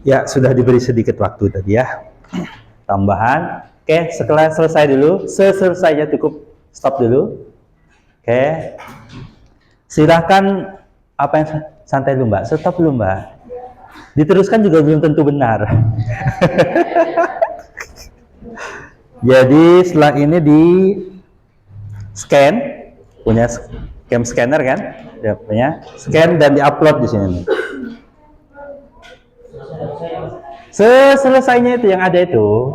Ya, sudah diberi sedikit waktu tadi ya. Tambahan. Oke, setelah selesai dulu. Selesainya cukup stop dulu. Oke. Silahkan apa yang santai dulu Mbak. Stop dulu Mbak. Diteruskan juga belum tentu benar. Jadi setelah ini di scan, punya cam scanner kan? Ya, punya scan dan diupload di sini. Selesainya itu yang ada itu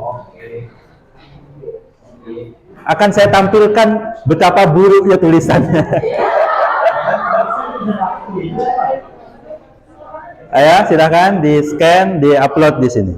akan saya tampilkan betapa buruknya tulisannya. Ayo silakan di scan, di upload di sini.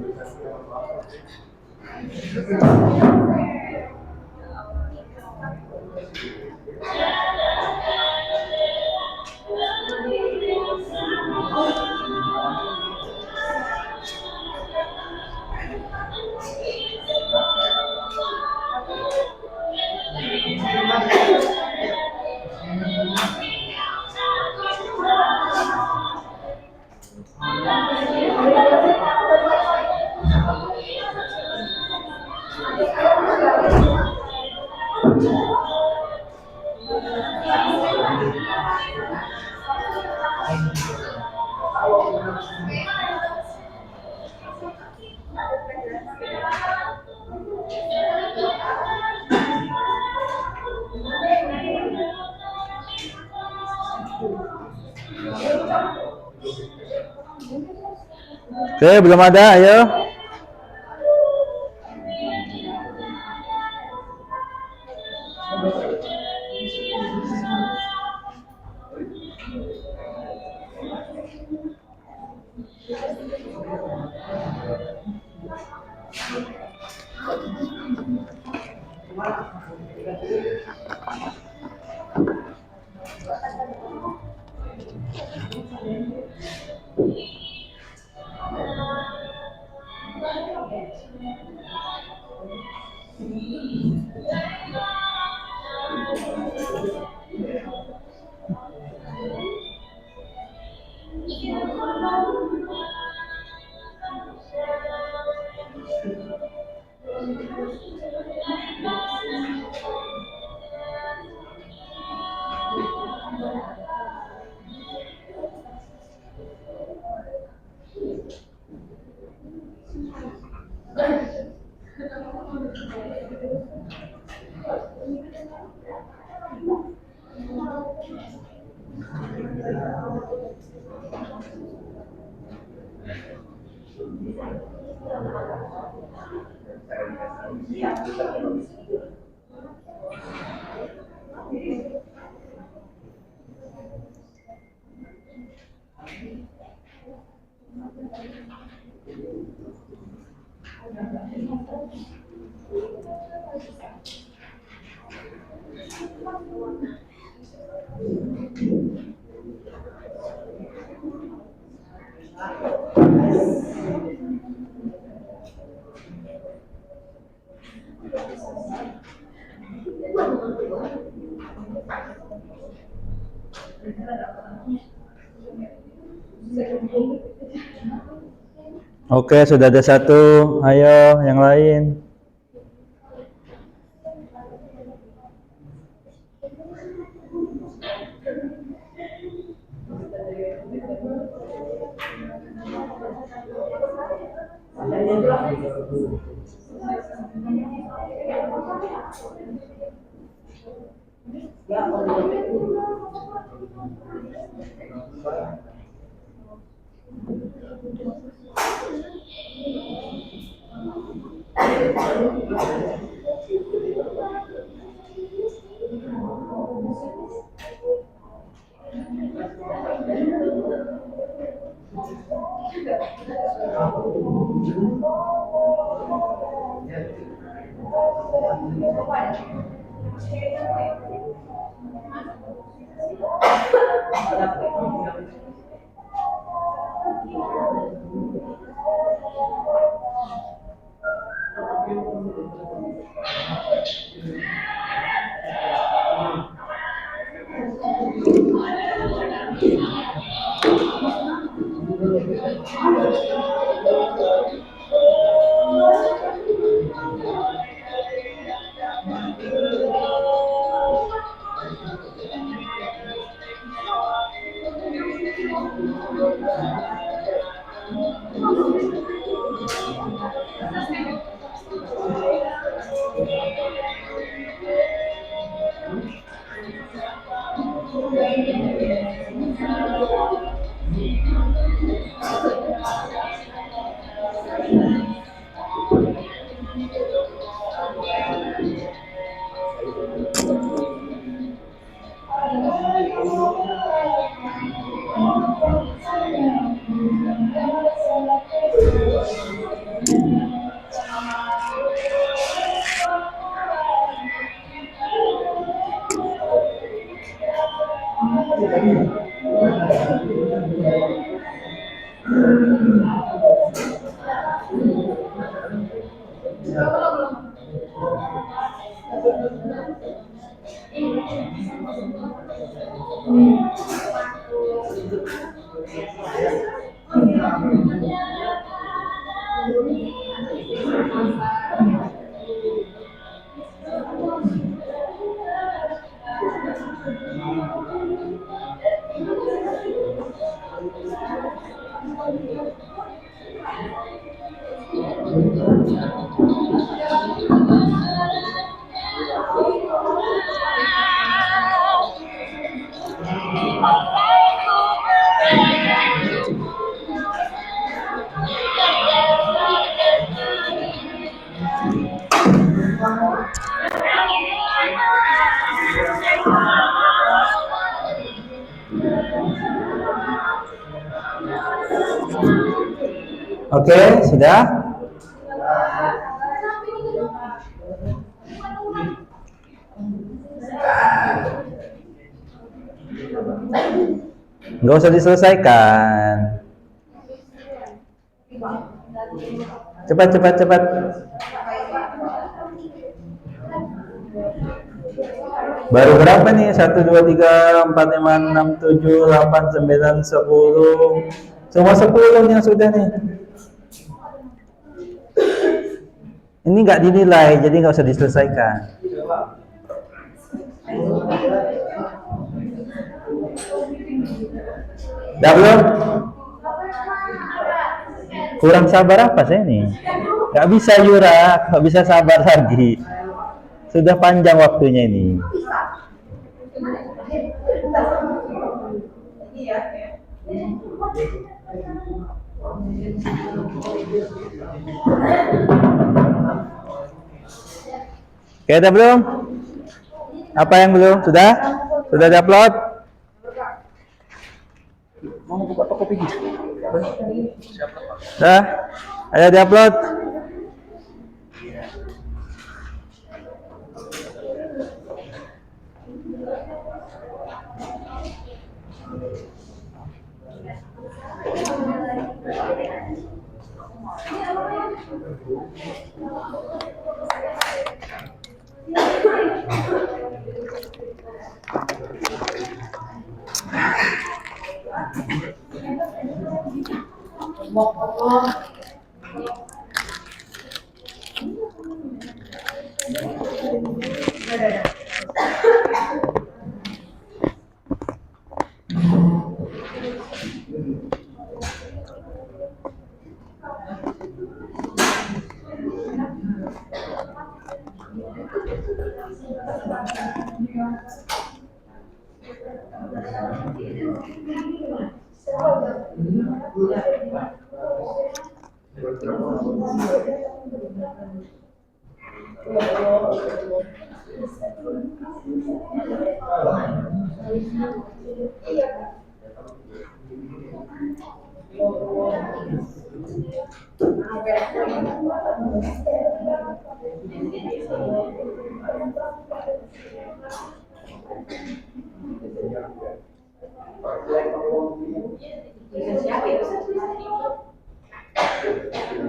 Oke, belum ada, ayo. Oke, sudah ada satu. Ayo, yang lain. Oke, sudah? Nggak usah diselesaikan. Cepat, cepat, cepat. Baru berapa nih? 1, 2, 3, 4, 5, 6, 7, 8, 9, 10. Semua 10 yang sudah nih. Ini nggak dinilai, jadi nggak usah diselesaikan. Udah belum? Kurang sabar apa saya nih? Nggak bisa Yura, nggak bisa sabar lagi. Sudah panjang waktunya ini. Oke, udah belum? Apa yang belum? Sudah? Sudah di-upload? Mau buka Tokopedia? Sudah? Ayo di-upload.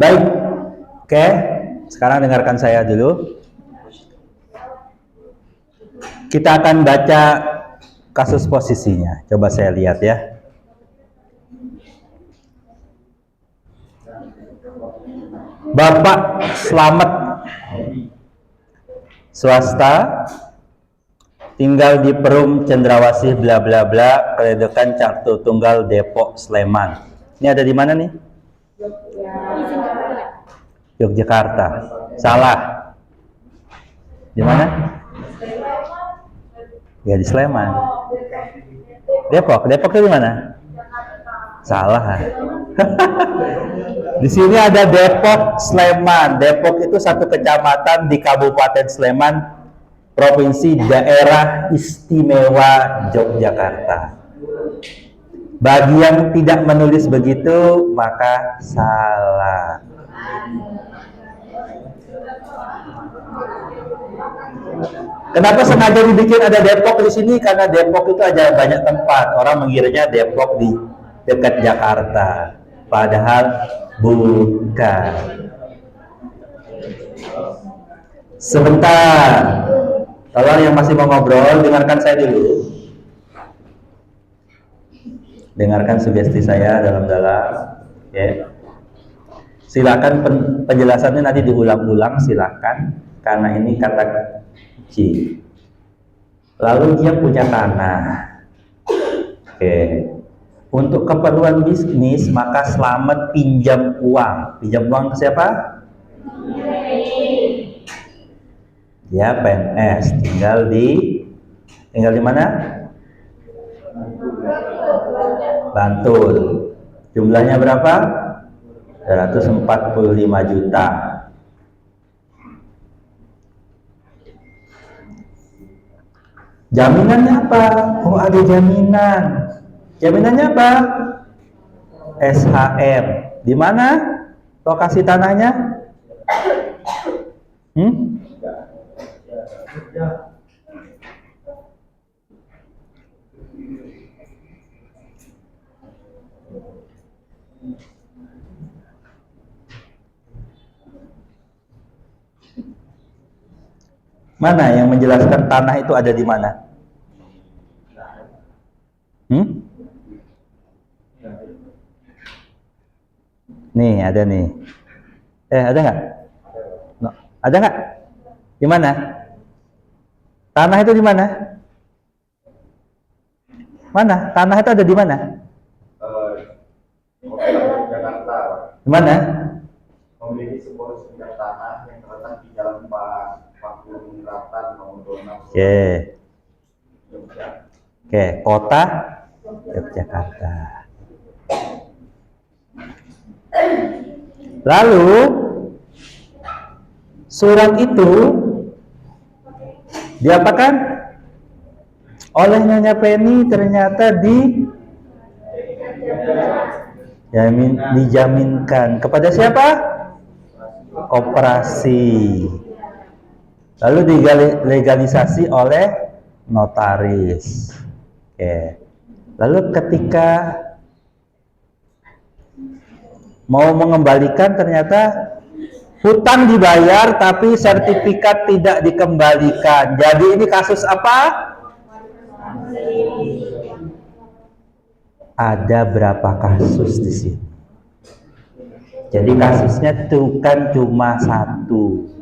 Baik, oke. Sekarang dengarkan saya dulu. Kita akan baca kasus posisinya. Coba saya lihat ya. Bapak Slamet, swasta, tinggal di Perum Cendrawasih bla bla bla, kedudukan Caktu Tunggal Depok Sleman. Ini ada di mana nih? Yogyakarta. Salah. Di mana? Ya di Sleman. Depok. Depok itu di mana? Salah. Di sini ada Depok, Sleman. Depok itu satu kecamatan di Kabupaten Sleman, Provinsi Daerah Istimewa Yogyakarta. Bagi yang tidak menulis begitu, maka salah. Kenapa sengaja dibikin ada Depok di sini? Karena Depok itu ada banyak tempat. Orang mengiranya Depok di dekat Jakarta. Padahal bukan. Sebentar. Kalau yang masih mau ngobrol, dengarkan saya dulu. Dengarkan sugesti saya dalam-dalam. Okay. Silakan penjelasannya nanti diulang-ulang, silakan. Karena ini kata kunci. Lalu dia punya tanah. Oke. Untuk keperluan bisnis, maka Slamet pinjam uang. Pinjam uang ke siapa? Ya, PNS. Tinggal di mana? Bantul. Jumlahnya berapa? 245 juta. Jaminannya apa? Oh, ada jaminan. Jaminannya apa? SHM. Di mana lokasi tanahnya? Mana yang menjelaskan tanah itu ada di mana? Nih, ada nih. Ada nggak? No. Ada nggak? Di mana? Tanah itu di mana? Mana? Tanah itu ada di mana? Jakarta. Di mana? Memiliki sebuah sumber tanah yang terletak di Jalan Pak Ratan nomor 26. Oke, kota Yogyakarta. Lalu surat itu diapakan? Oleh Nyonya Penny ternyata dijaminkan kepada siapa? Koperasi. Lalu dilegalisasi oleh notaris. Oke. Lalu ketika mau mengembalikan ternyata hutang dibayar tapi sertifikat tidak dikembalikan. Jadi ini kasus apa? Ada berapa kasus di sini? Jadi kasusnya bukan cuma satu.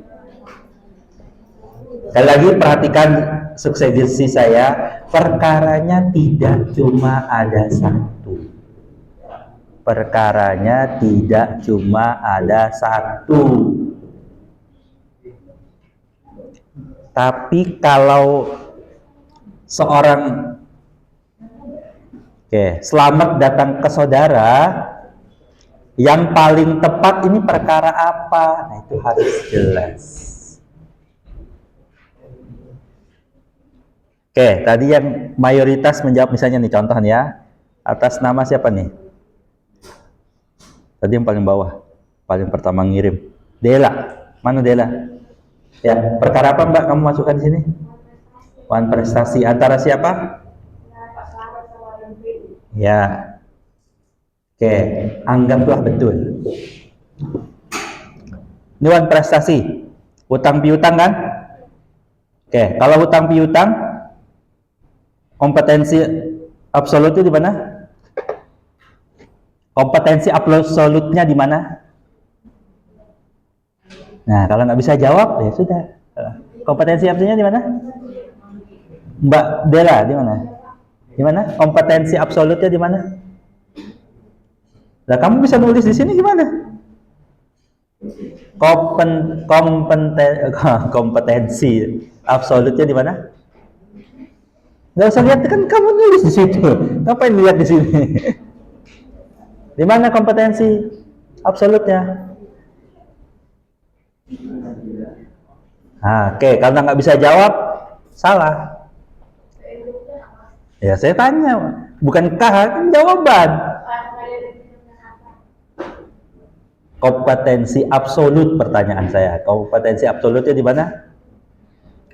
Sekali lagi perhatikan suksesi saya, perkaranya tidak cuma ada satu. Perkaranya tidak cuma ada satu. Tapi kalau seorang Slamet datang ke saudara, yang paling tepat ini perkara apa? Nah, itu harus jelas. Tadi yang mayoritas menjawab misalnya nih contoh ya, atas nama siapa nih? Tadi yang paling bawah, paling pertama ngirim. Dela, mana Dela? Ya, perkara apa Mbak kamu masukkan di sini? Wan prestasi antara siapa? Ya. Anggaplah betul. Ini wan prestasi, utang piutang kan? Kalau utang piutang Kompetensi absolutnya di mana? Kompetensi absolutnya di mana? Nah, kalau nggak bisa jawab, ya sudah. Kompetensi absolutnya di mana? Mbak Dela, di mana? Di mana? Kompetensi absolutnya di mana? Nah, kamu bisa nulis di sini gimana? Kompetensi absolutnya di mana? Nggak usah lihat, kan kamu nulis di situ. Ngapain lihat di sini? Di mana kompetensi absolutnya? Nah, oke, karena nggak bisa jawab, salah. Ya, saya tanya, bukankah kan jawaban? Kompetensi absolut, pertanyaan saya. Kompetensi absolutnya di mana?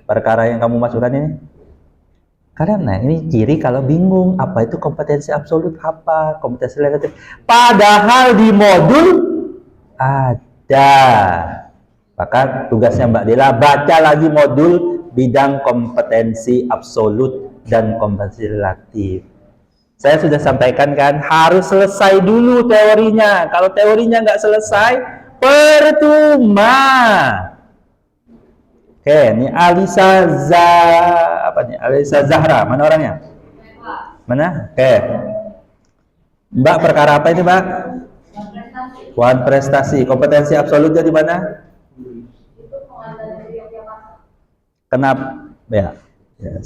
Perkara yang kamu masukkan ini. Karena ini ciri kalau bingung, apa itu kompetensi absolut, apa kompetensi relatif. Padahal di modul ada. Maka tugasnya Mbak Dela baca lagi modul bidang kompetensi absolut dan kompetensi relatif. Saya sudah sampaikan kan, harus selesai dulu teorinya. Kalau teorinya nggak selesai, percuma. Oke, ini Alisa Zahra, mana orangnya? Mana? Oke. Mbak, perkara apa ini, Mbak? Wan prestasi. Kompetensi absolutnya di mana? Kenapa? Ya,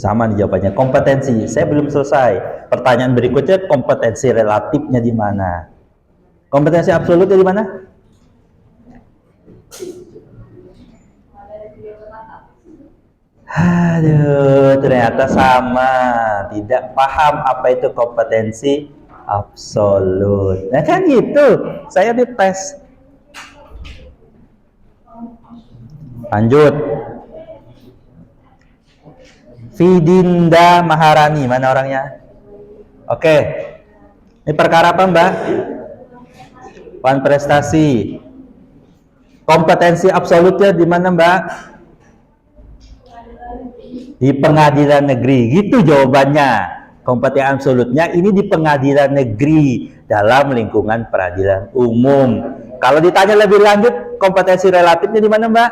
sama nih jawabannya. Kompetensi. Saya belum selesai. Pertanyaan berikutnya, kompetensi relatifnya di mana? Kompetensi absolutnya di mana? Aduh, ternyata sama. Tidak paham apa itu kompetensi absolut. Nah kan gitu. Saya dites. Lanjut. Vidinda Maharani, mana orangnya? Oke. Ini perkara apa, Mbak? Wan prestasi. Kompetensi absolutnya di mana, Mbak? Di pengadilan negeri. Gitu jawabannya. Kompetensi absolutnya ini di pengadilan negeri dalam lingkungan peradilan umum. Kalau ditanya lebih lanjut, kompetensi relatifnya di mana, Mbak?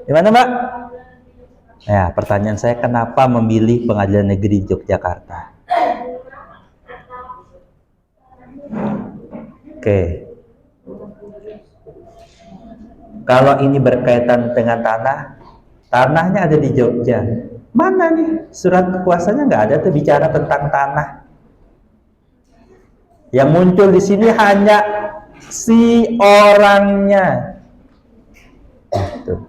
Di mana, Mbak? Ya, pertanyaan saya, kenapa memilih pengadilan negeri Yogyakarta? Oke. Kalau ini berkaitan dengan tanah, tanahnya ada di Jogja. Mana nih surat kekuasaannya? Nggak ada tuh bicara tentang tanah. Yang muncul di sini hanya si orangnya. Gitu.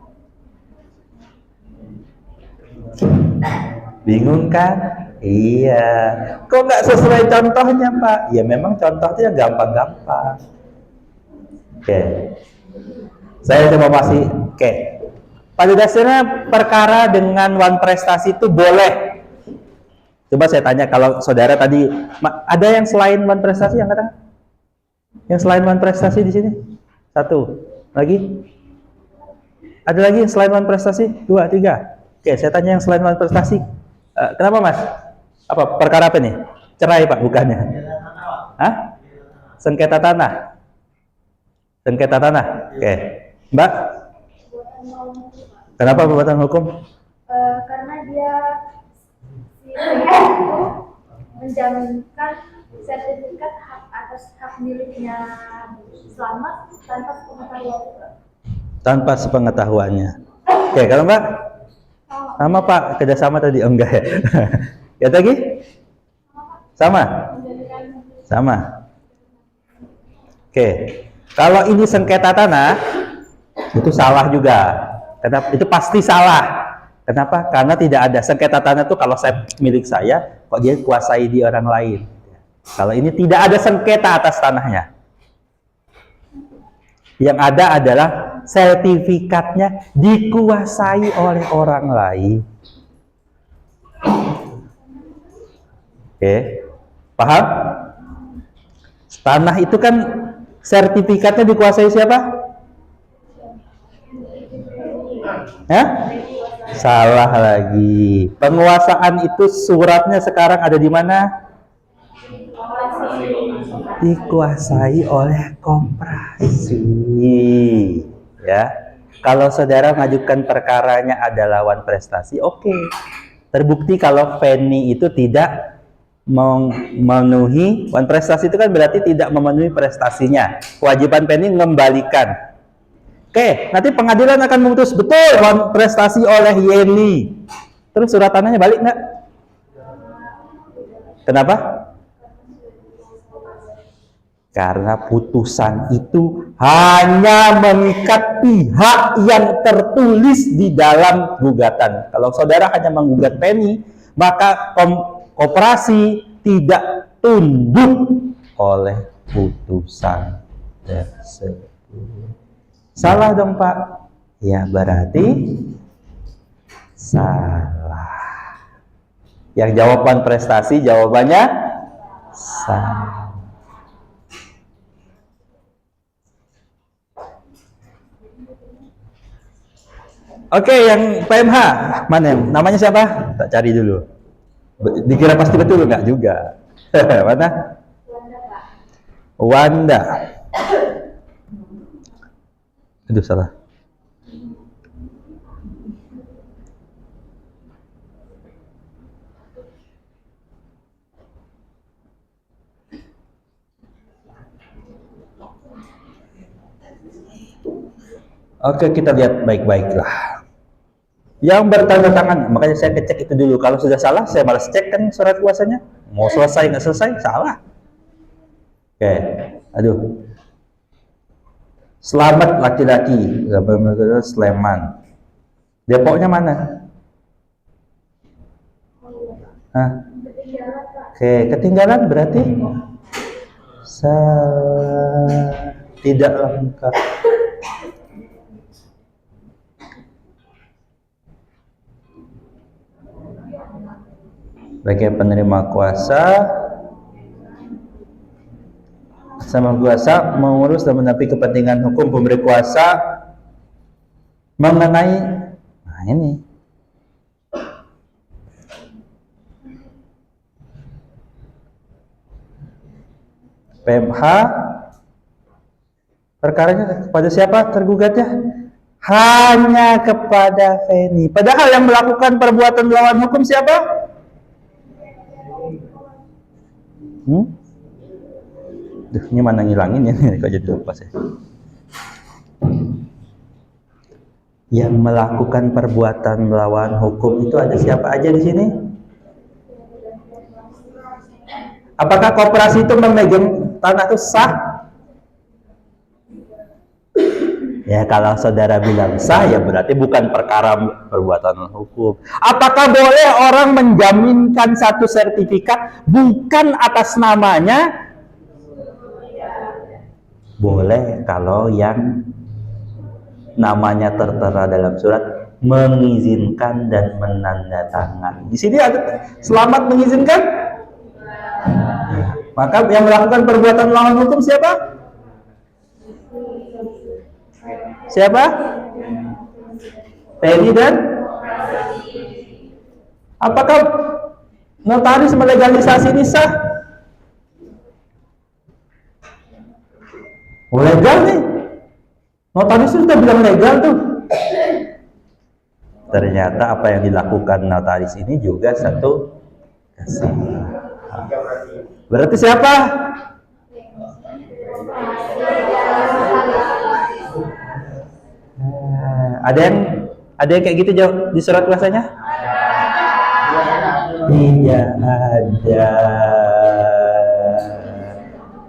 Bingung kan? Iya. Kok nggak sesuai contohnya, Pak? Ya memang contohnya gampang-gampang. Oke. Saya coba masih. Oke. Pada dasarnya perkara dengan wan prestasi itu boleh. Coba saya tanya, kalau saudara tadi ada yang selain wan prestasi yang kata? Yang selain wan prestasi di sini? Satu. Lagi? Ada lagi yang selain wan prestasi? Dua, tiga. Oke, saya tanya yang selain wan prestasi. Kenapa, Mas? Apa perkara apa nih? Cerai, Pak, bukannya? Hah? Sengketa tanah. Sengketa tanah. Oke. Mbak? Kenapa perbuatan hukum? Karena dia itu menjaminkan sertifikat hak atas hak miliknya selamat tanpa sepengetahuan. Tanpa sepengetahuannya. Oke, kalau Mbak? Sama, Pak, kerjasama tadi. Oh, enggak ya? Ya lagi? Sama? Sama. Oke. Kalau ini sengketa tanah, itu salah juga. Kenapa? Itu pasti salah. Kenapa? Karena tidak ada sengketa tanah itu kalau saya milik saya, kok dia kuasai di orang lain. Kalau ini tidak ada sengketa atas tanahnya. Yang ada adalah sertifikatnya dikuasai oleh orang lain. Oke, paham? Tanah itu kan sertifikatnya dikuasai siapa? Ya? Salah lagi. Penguasaan itu suratnya sekarang ada di mana? Dikuasai oleh koperasi. Ya. Kalau saudara mengajukan perkaranya ada lawan prestasi, oke. Terbukti kalau Feni itu tidak memenuhi lawan prestasi, itu kan berarti tidak memenuhi prestasinya. Kewajiban Feni mengembalikan. Oke, nanti pengadilan akan memutus betul lawan prestasi oleh Yeni. Terus surat tanahnya balik nggak? Kenapa? Karena putusan itu hanya mengikat pihak yang tertulis di dalam gugatan. Kalau saudara hanya menggugat Penny, maka koperasi tidak tunduk oleh putusan tersebut. Salah dong Pak? Ya berarti salah. Yang jawaban prestasi jawabannya salah. Oke, yang PMH mana? Namanya siapa? Tak cari dulu. Dikira pasti betul nggak juga? Mana? Wanda. Aduh salah. Oke, kita lihat baik-baiklah. Yang bertanda tangan, makanya saya cek itu dulu. Kalau sudah salah, saya malas cek kan surat kuasanya. Mau selesai nggak selesai, salah. Oke, aduh. Selamat laki-laki, Sleman. Depoknya mana? Hah? Oke, ketinggalan berarti tidak lengkap. Bagi penerima kuasa sama kuasa mengurus dan menepi kepentingan hukum pemberi kuasa mengenai ini PMH perkaranya kepada siapa tergugatnya? Hanya kepada Feni. Padahal yang melakukan perbuatan melawan hukum siapa? Duh, ini mana ngilangin ya? Kok jadi lupa sih. Yang melakukan perbuatan melawan hukum itu ada siapa aja di sini? Apakah koperasi itu memegang tanah itu sah? Ya, kalau saudara bilang sah, ya berarti bukan perkara perbuatan hukum. Apakah boleh orang menjaminkan satu sertifikat bukan atas namanya? Boleh kalau yang namanya tertera dalam surat mengizinkan dan menandatangani. Di sini ada selamat mengizinkan. Maka yang melakukan perbuatan melawan hukum siapa? Siapa? Penny dan? Apakah notaris melegalisasi ini sah? Legal nih. Notaris sudah bilang legal tuh. Ternyata apa yang dilakukan notaris ini juga satu kesalahan. Berarti siapa? Ada yang kayak gitu jawab di surat kuasanya? Tidak ada.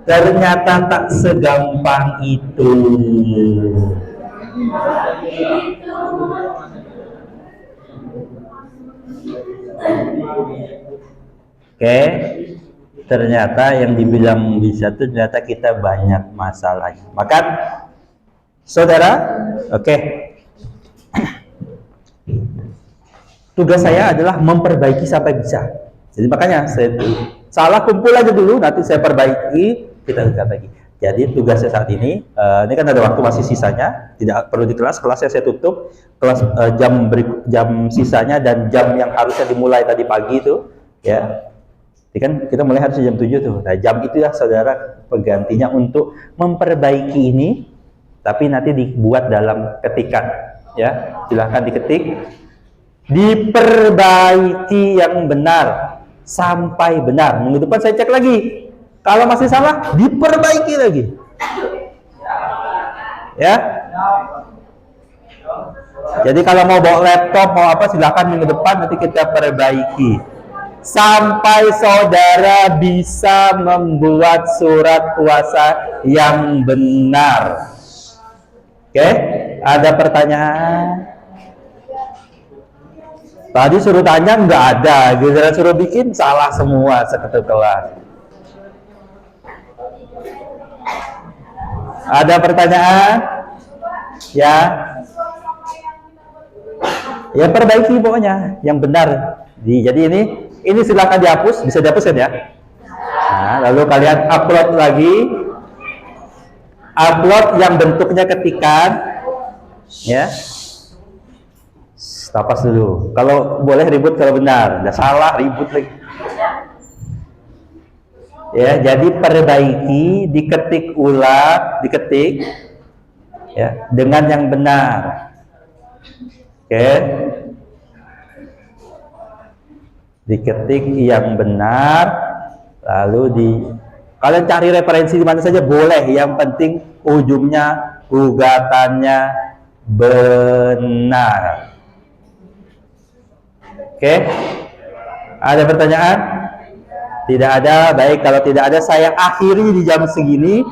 Ternyata tak segampang itu. Oke, ternyata yang dibilang bisa itu ternyata kita banyak masalahnya. Maka saudara, oke. Tugas saya adalah memperbaiki sampai bisa. Jadi makanya saya salah kumpul aja dulu, nanti saya perbaiki, kita lihat lagi. Jadi tugasnya saat ini kan ada waktu masih sisanya, tidak perlu di kelas. Kelasnya saya tutup, kelas jam sisanya dan jam yang harusnya dimulai tadi pagi itu, ya. Jadi kan kita mulai harusnya jam 7 tuh. Nah, jam itu ya saudara penggantinya untuk memperbaiki ini, tapi nanti dibuat dalam ketikan, ya. Silahkan diketik, diperbaiki yang benar sampai benar. Minggu depan saya cek lagi. Kalau masih salah, diperbaiki lagi. Ya. Jadi kalau mau bawa laptop, mau apa, silakan minggu depan nanti kita perbaiki. Sampai saudara bisa membuat surat puasa yang benar. Oke? Ada pertanyaan? Tadi suruh tanya nggak ada, giliran suruh bikin salah semua satu kelas. Ada pertanyaan? Ya. Ya perbaiki pokoknya yang benar. Jadi ini silakan dihapus, bisa dihapus kan ya? Nah, lalu kalian upload lagi. Upload yang bentuknya ketikan. Ya. Tapas dulu. Kalau boleh ribut kalau benar, udah salah ribut lagi. Ya, jadi perbaiki, diketik ulang, diketik ya dengan yang benar. Oke. Diketik yang benar, lalu kalian cari referensi di mana saja boleh, yang penting ujungnya gugatannya benar. Oke. Ada pertanyaan? Tidak ada. Baik, kalau tidak ada saya akhiri di jam segini.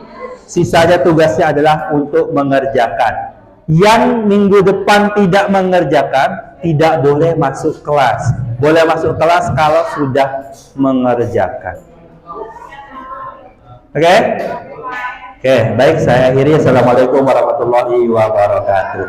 Sisanya tugasnya adalah untuk mengerjakan. Yang minggu depan tidak mengerjakan tidak boleh masuk kelas. Boleh masuk kelas kalau sudah mengerjakan. Oke? Oke, baik, saya akhiri. Assalamualaikum warahmatullahi wabarakatuh.